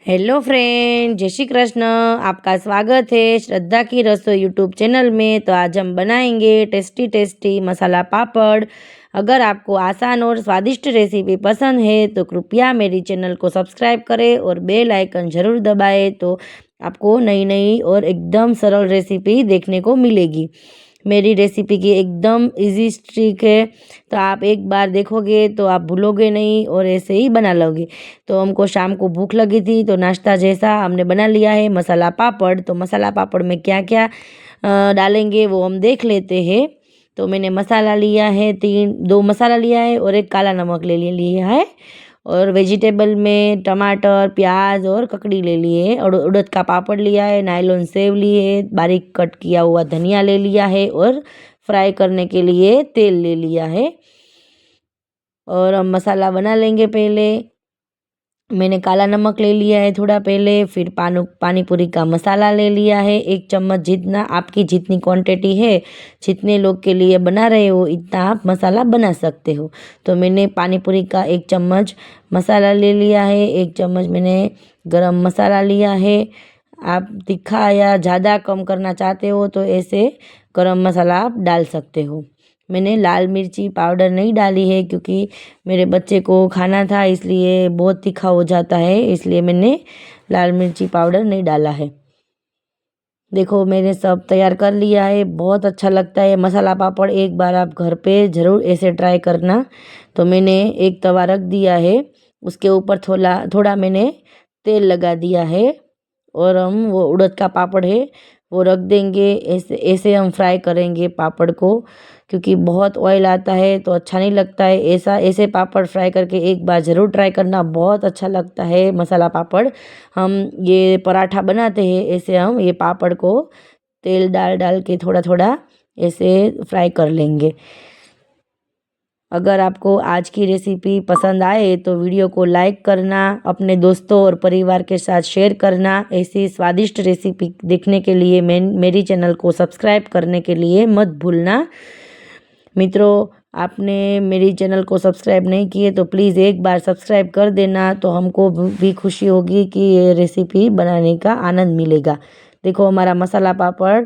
Hello friend, जय श्री कृष्ण। आपका स्वागत है श्रद्धा की रसोई यूट्यूब चैनल में। तो आज हम बनाएंगे टेस्टी टेस्टी मसाला पापड़। अगर आपको आसान और स्वादिष्ट रेसिपी पसंद है तो कृपया मेरी चैनल को सब्सक्राइब करें और बेल आइकन ज़रूर दबाएं, तो आपको नई नई और एकदम सरल रेसिपी देखने को मिलेगी। मेरी रेसिपी की एकदम इजी ट्रिक है, तो आप एक बार देखोगे तो आप भूलोगे नहीं और ऐसे ही बना लोगे। तो हमको शाम को भूख लगी थी तो नाश्ता जैसा हमने बना लिया है मसाला पापड़। तो मसाला पापड़ में क्या क्या डालेंगे वो हम देख लेते हैं। तो मैंने मसाला लिया है, दो मसाला लिया है और एक काला नमक ले लिया है। और वेजिटेबल में टमाटर, प्याज और ककड़ी ले लिए है। और उड़द का पापड़ लिया है, नायलॉन सेव लिए है, बारीक कट किया हुआ धनिया ले लिया है और फ्राई करने के लिए तेल ले लिया है। और हम मसाला बना लेंगे। पहले मैंने काला नमक ले लिया है थोड़ा पहले, फिर पानी पूरी का मसाला ले लिया है 1 चम्मच जितना। आपकी जितनी क्वांटिटी है, जितने लोग के लिए बना रहे हो इतना आप मसाला बना सकते हो। तो मैंने पानी पूरी का 1 चम्मच मसाला ले लिया है। 1 चम्मच मैंने गरम मसाला लिया है। आप तीखा या ज़्यादा कम करना चाहते हो तो ऐसे गरम मसाला आप डाल सकते हो। मैंने लाल मिर्ची पाउडर नहीं डाली है क्योंकि मेरे बच्चे को खाना था, इसलिए बहुत तीखा हो जाता है, इसलिए मैंने लाल मिर्ची पाउडर नहीं डाला है। देखो मैंने सब तैयार कर लिया है। बहुत अच्छा लगता है मसाला पापड़, एक बार आप घर पे ज़रूर ऐसे ट्राई करना। तो मैंने एक तवा रख दिया है, उसके ऊपर थोड़ा थोड़ा मैंने तेल लगा दिया है। और हम वो उड़द का पापड़ है वो रख देंगे। ऐसे ऐसे हम फ्राई करेंगे पापड़ को, क्योंकि बहुत ऑयल आता है तो अच्छा नहीं लगता है। ऐसे पापड़ फ्राई करके एक बार ज़रूर ट्राई करना, बहुत अच्छा लगता है मसाला पापड़। हम ये पराठा बनाते हैं, ऐसे हम ये पापड़ को तेल डाल डाल के थोड़ा थोड़ा ऐसे फ्राई कर लेंगे। अगर आपको आज की रेसिपी पसंद आए तो वीडियो को लाइक करना, अपने दोस्तों और परिवार के साथ शेयर करना। ऐसी स्वादिष्ट रेसिपी देखने के लिए मेरी चैनल को सब्सक्राइब करने के लिए मत भूलना। मित्रों, आपने मेरी चैनल को सब्सक्राइब नहीं किए तो प्लीज़ एक बार सब्सक्राइब कर देना, तो हमको भी खुशी होगी कि ये रेसिपी बनाने का आनंद मिलेगा। देखो हमारा मसाला पापड़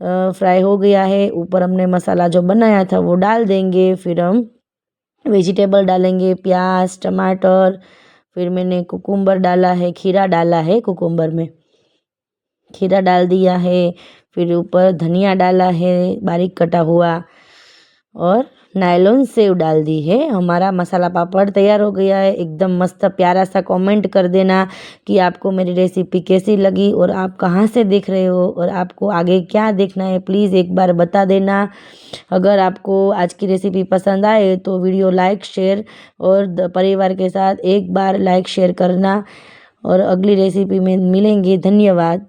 फ्राई हो गया है। ऊपर हमने मसाला जो बनाया था वो डाल देंगे। फिर हम वेजिटेबल डालेंगे, प्याज, टमाटर। फिर मैंने कुकुम्बर डाला है, खीरा डाला है, कुकुम्बर में खीरा डाल दिया है। फिर ऊपर धनिया डाला है बारीक कटा हुआ, और नायलॉन सेव डाल दी है। हमारा मसाला पापड़ तैयार हो गया है। एकदम मस्त प्यारा सा कमेंट कर देना कि आपको मेरी रेसिपी कैसी लगी और आप कहाँ से देख रहे हो और आपको आगे क्या देखना है, प्लीज़ एक बार बता देना। अगर आपको आज की रेसिपी पसंद आए तो वीडियो लाइक, शेयर और परिवार के साथ एक बार लाइक शेयर करना। और अगली रेसिपी में मिलेंगे। धन्यवाद।